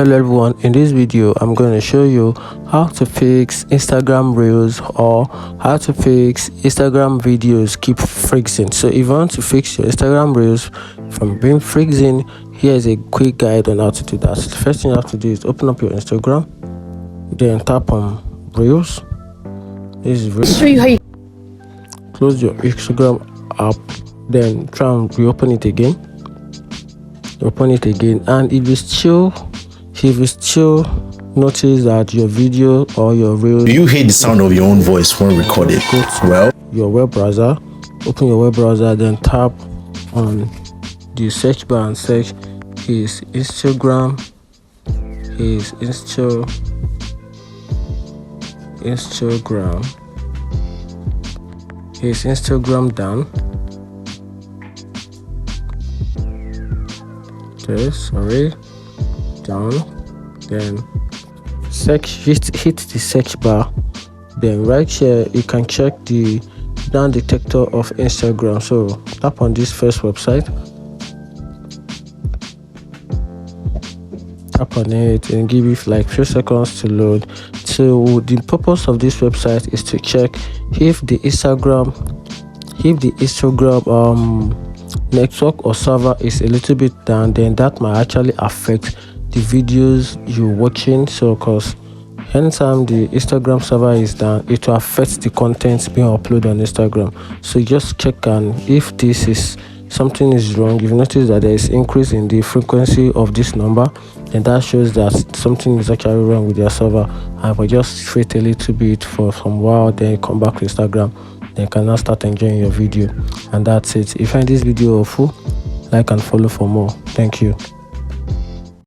Hello everyone, in this video I'm going to show you how to fix Instagram reels or how to fix Instagram videos keep freezing. So if you want to fix your Instagram reels from being freezing, here's a quick guide on how to do that. So the first thing you have to do is open up your Instagram, then tap on reels. This is reels. Show you how you Close your Instagram app, then try and reopen it again. Open it again, and if you still notice that your video or your reel, do you hate the sound of your own voice when recorded? Well, your web browser, open your web browser, then tap on the search bar and search his Instagram down. Okay, sorry, down. Then hit the search bar. Then right here you can check the down detector of Instagram. So tap on this first website, tap on it and give it like few seconds to load. So the purpose of this website is to check if the Instagram network or server is a little bit down, then that might actually affect the videos you're watching. So because anytime the Instagram server is down, it will affect the content being uploaded on Instagram. So just check, and if this is something is wrong, if you notice that there is increase in the frequency of this number, then that shows that something is actually wrong with your server. But just wait a little bit for some while, then you come back to Instagram, then you can now start enjoying your video. And that's it. If you find this video helpful, like and follow for more. Thank you.